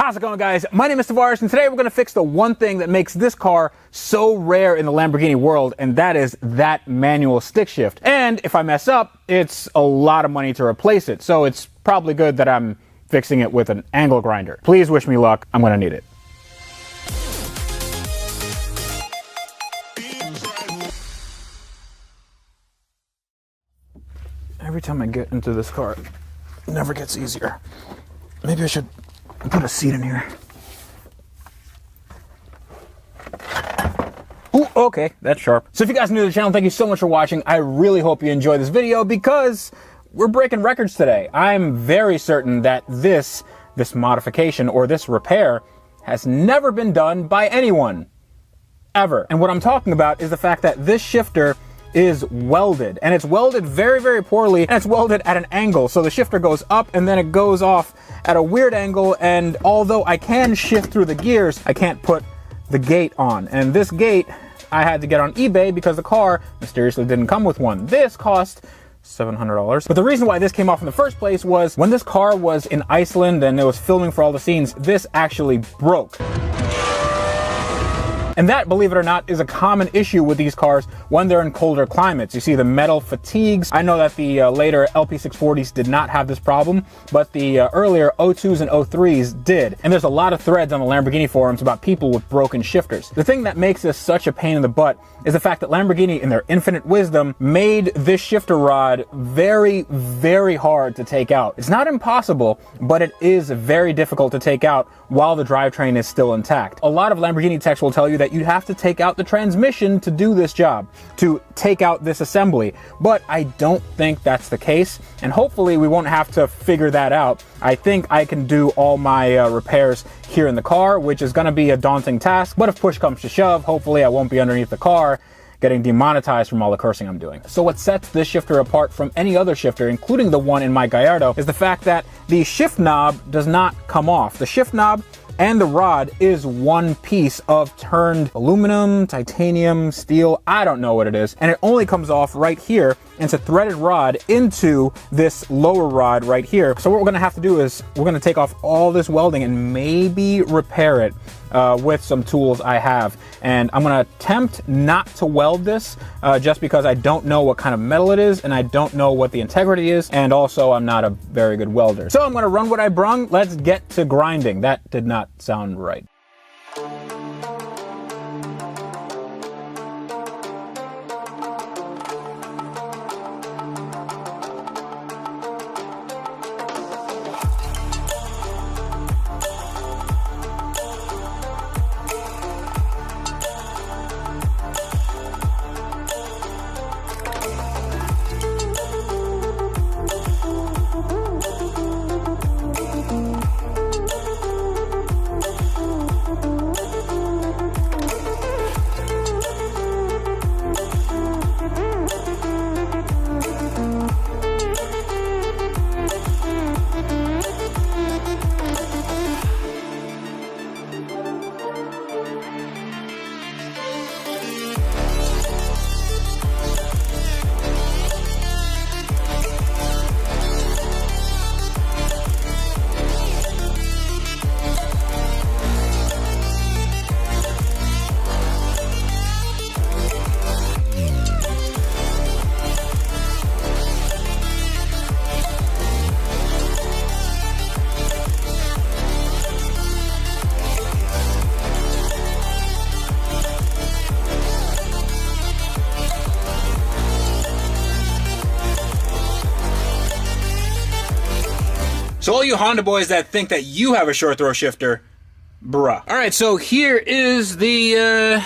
How's it going, guys? My name is Tavares, and today we're going to fix the one thing that makes this car so rare in the Lamborghini world, and that is that manual stick shift. And if I mess up, it's a lot of money to replace it, so it's probably good that I'm fixing it with an angle grinder. Please wish me luck. I'm going to need it. Every time I get into this car, it never gets easier. Maybe I should put a seat in here. Ooh, okay, that's sharp. So if you guys are new to the channel, thank you so much for watching. I really hope you enjoy this video because we're breaking records today. I'm very certain that this modification or this repair has never been done by anyone, ever. And what I'm talking about is the fact that this shifter is welded, and it's welded very, very poorly, and it's welded at an angle. So the shifter goes up and then it goes off at a weird angle, and although I can shift through the gears, I can't put the gate on. And this gate I had to get on eBay because the car mysteriously didn't come with one. This cost $700. But the reason why this came off in the first place was when this car was in Iceland and it was filming for all the scenes, this actually broke. And that, believe it or not, is a common issue with these cars when they're in colder climates. You see the metal fatigues. I know that the later LP640s did not have this problem, but the earlier O2s and O3s did. And there's a lot of threads on the Lamborghini forums about people with broken shifters. The thing that makes this such a pain in the butt is the fact that Lamborghini, in their infinite wisdom, made this shifter rod very, very hard to take out. It's not impossible, but it is very difficult to take out while the drivetrain is still intact. A lot of Lamborghini techs will tell you that you have to take out the transmission to do this job, to take out this assembly. But I don't think that's the case, and hopefully we won't have to figure that out. I think I can do all my repairs here in the car, which is gonna be a daunting task, but if push comes to shove, hopefully I won't be underneath the car getting demonetized from all the cursing I'm doing. So what sets this shifter apart from any other shifter, including the one in my Gallardo, is the fact that the shift knob does not come off. The shift knob and the rod is one piece of turned aluminum, titanium, steel, I don't know what it is. And it only comes off right here. And it's a threaded rod into this lower rod right here. So what we're gonna have to do is we're gonna take off all this welding and maybe repair it with some tools I have. And I'm gonna attempt not to weld this just because I don't know what kind of metal it is and I don't know what the integrity is. And also I'm not a very good welder. So I'm gonna run what I brung. Let's get to grinding. That did not sound right. So all you Honda boys that think that you have a short throw shifter, bruh. All right, so here is the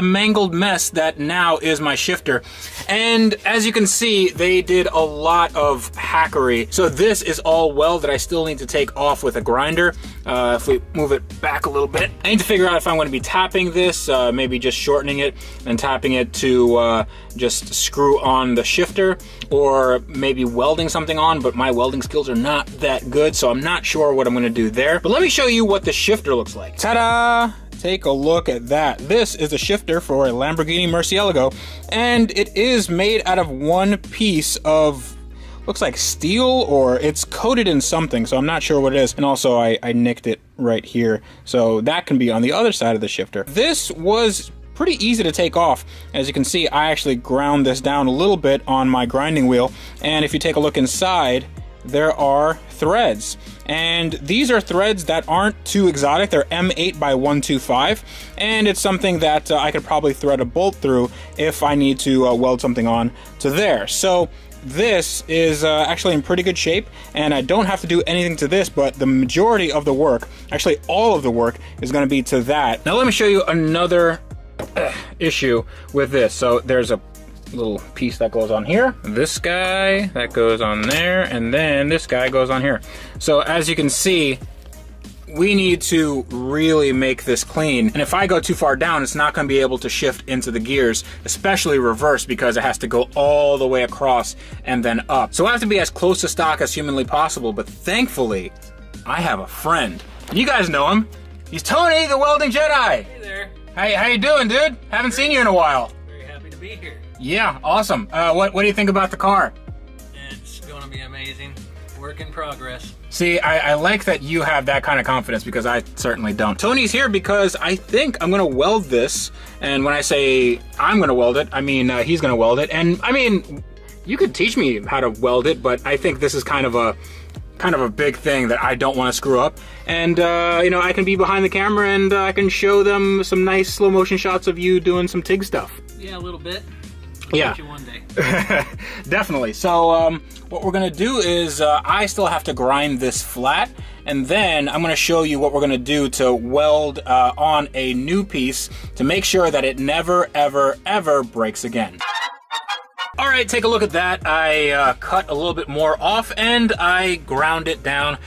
mangled mess that now is my shifter. And as you can see, they did a lot of hackery. So this is all weld that I still need to take off with a grinder. If we move it back a little bit, I need to figure out if I'm going to be tapping this, maybe just shortening it and tapping it to just screw on the shifter, or maybe welding something on, but my welding skills are not that good, so I'm not sure what I'm going to do there. But let me show you what the shifter looks like. Ta-da! Take a look at that. This is a shifter for a Lamborghini Murcielago, and it is made out of one piece of looks like steel, or it's coated in something, so I'm not sure what it is. And also I nicked it right here, so that can be on the other side of the shifter. This was pretty easy to take off. As you can see, I actually ground this down a little bit on my grinding wheel, and if you take a look inside, there are threads, and these are threads that aren't too exotic. They're M8 by 125, and it's something that I could probably thread a bolt through if I need to weld something on to there. So this is actually in pretty good shape, and I don't have to do anything to this, but the majority of the work, actually all of the work, is going to be to that. Now let me show you another issue with this. So there's a little piece that goes on here, this guy that goes on there, and then this guy goes on here. So as you can see, we need to really make this clean, and if I go too far down, it's not going to be able to shift into the gears, especially reverse, because it has to go all the way across and then up. So I have to be as close to stock as humanly possible, but thankfully I have a friend. You guys know him. He's Tony, the Welding Jedi. Hey there. How you doing, dude? Haven't seen you in a while. Very happy to be here. Yeah, awesome. What do you think about the car? It's going to be amazing. Work in progress. See, I like that you have that kind of confidence, because I certainly don't. Tony's here because I think I'm gonna weld this, and when I say I'm gonna weld it, I mean he's gonna weld it. And I mean, you could teach me how to weld it, but I think this is kind of a big thing that I don't want to screw up. And you know, I can be behind the camera and I can show them some nice slow motion shots of you doing some TIG stuff. Yeah, a little bit. Yeah. I'll you one day. Definitely. So what we're gonna do is I still have to grind this flat, and then I'm gonna show you what we're gonna do to weld on a new piece to make sure that it never, ever, ever breaks again. All right, take a look at that. I cut a little bit more off and I ground it down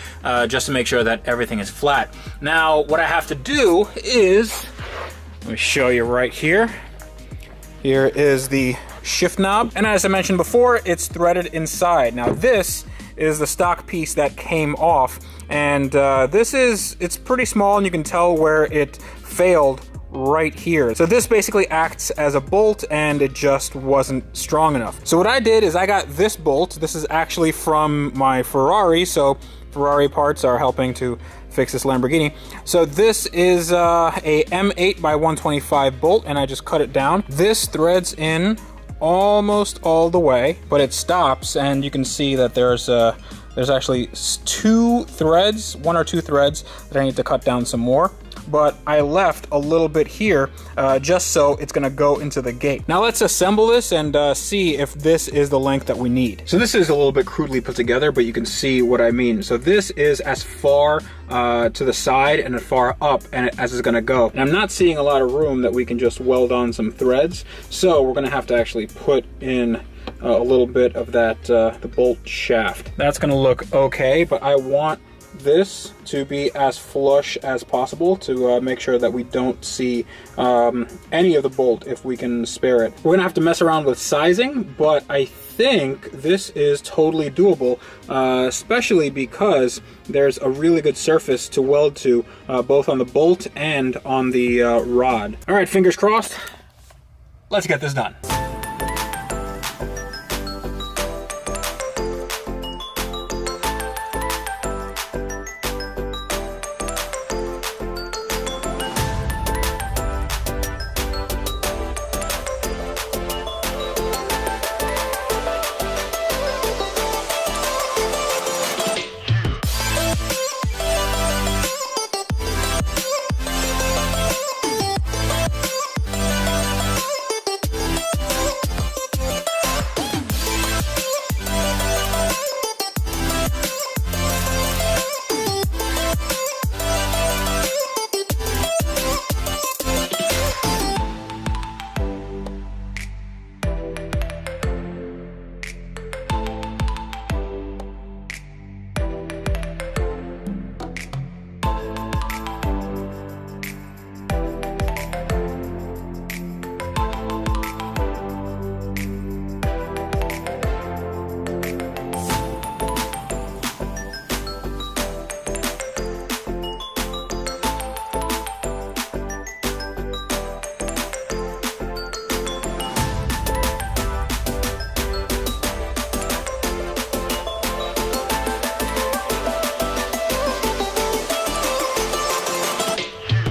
just to make sure that everything is flat. Now, what I have to do is, let me show you right here. Here is the shift knob, and as I mentioned before, it's threaded inside. Now this is the stock piece that came off, and it's pretty small, and you can tell where it failed right here. So this basically acts as a bolt, and it just wasn't strong enough. So what I did is I got this bolt. This is actually from my Ferrari, so Ferrari parts are helping to fix this Lamborghini. So this is a M8 by 125 bolt, and I just cut it down. This threads in almost all the way, but it stops, and you can see that there's actually one or two threads that I need to cut down some more. But I left a little bit here just so it's gonna go into the gate. Now let's assemble this and see if this is the length that we need. So this is a little bit crudely put together, but you can see what I mean. So this is as far to the side and as far up as it's gonna go. And I'm not seeing a lot of room that we can just weld on some threads. So we're gonna have to actually put in a little bit of that, the bolt shaft. That's gonna look okay, but I want this to be as flush as possible to make sure that we don't see any of the bolt if we can spare it. We're gonna have to mess around with sizing, but I think this is totally doable, especially because there's a really good surface to weld to, both on the bolt and on the rod. All right, fingers crossed. Let's get this done.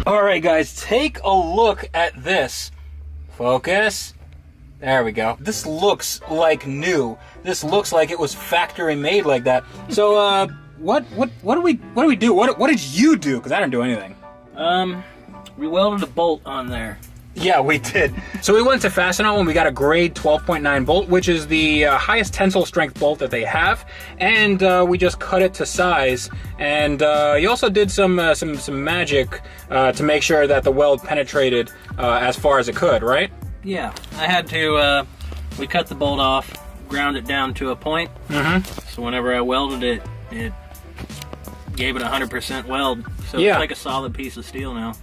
All right, guys, take a look at this. Focus. There we go. This looks like new. This looks like it was factory made like that. So, what do we do? What did you do? Because I didn't do anything. We welded a bolt on there. Yeah, we did. So we went to Fastenal and we got a grade 12.9 bolt, which is the highest tensile strength bolt that they have, and we just cut it to size. And you also did some magic to make sure that the weld penetrated as far as it could, right? Yeah, I had to. We cut the bolt off, ground it down to a point. So whenever I welded it, it gave it 100% weld. So it's like a solid piece of steel now.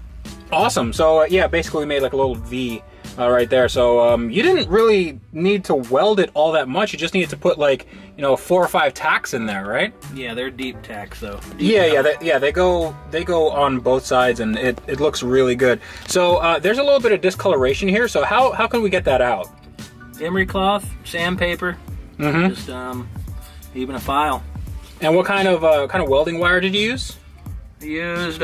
Awesome. So yeah, basically we made like a little V right there. So you didn't really need to weld it all that much. You just needed to put like, you know, 4 or 5 tacks in there, right? Yeah, they're deep tacks though. They go on both sides, and it looks really good. So there's a little bit of discoloration here. So how can we get that out? Emery cloth, sandpaper, just even a file. And what kind of welding wire did you use? I used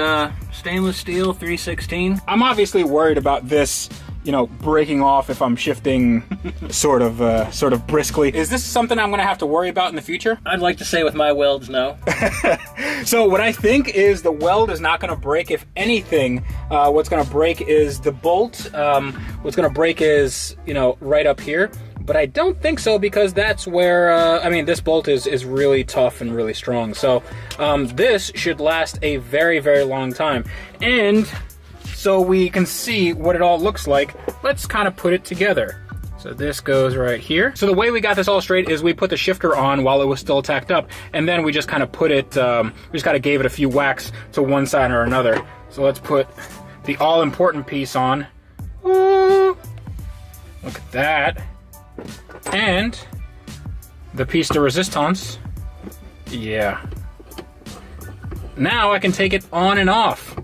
stainless steel 316. I'm obviously worried about this, you know, breaking off if I'm shifting sort of briskly. Is this something I'm gonna have to worry about in the future? I'd like to say with my welds, no. So what I think is the weld is not gonna break. If anything, what's gonna break is the bolt. What's gonna break is, you know, right up here. But I don't think so, because that's where, I mean, this bolt is really tough and really strong. So this should last a very, very long time. And so we can see what it all looks like, let's kind of put it together. So this goes right here. So the way we got this all straight is we put the shifter on while it was still tacked up, and then we just kind of put it, we just kind of gave it a few whacks to one side or another. So let's put the all-important piece on. Ooh, look at that. And the piece de resistance. Yeah. Now I can take it on and off.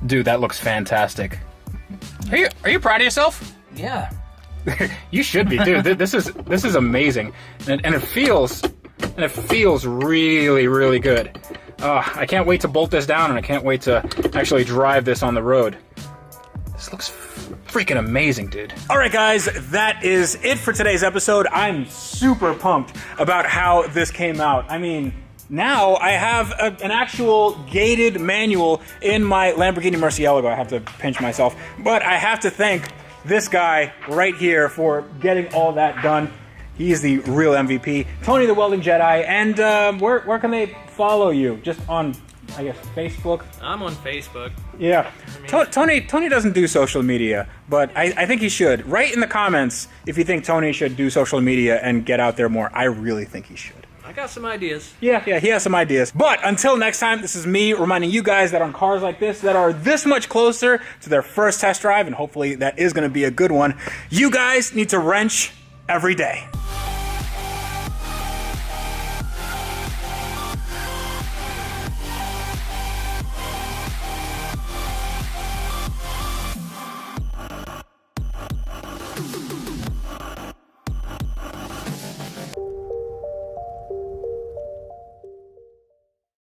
Dude, that looks fantastic. Are you proud of yourself? Yeah. You should be, dude. This is amazing, and it feels really, really good. I can't wait to bolt this down, and I can't wait to actually drive this on the road. This looks freaking amazing, dude. All right, guys, that is it for today's episode. I'm super pumped about how this came out. I mean, now I have an actual gated manual in my Lamborghini Murcielago. I have to pinch myself, but I have to thank this guy right here for getting all that done. He's the real MVP. Tony the Welding Jedi. And where can they follow you? Just on, I guess, Facebook? I'm on Facebook. Yeah. Tony doesn't do social media, but I think he should. Write in the comments if you think Tony should do social media and get out there more. I really think he should. I got some ideas. Yeah, he has some ideas. But until next time, this is me reminding you guys that on cars like this that are this much closer to their first test drive, and hopefully that is going to be a good one, you guys need to wrench every day.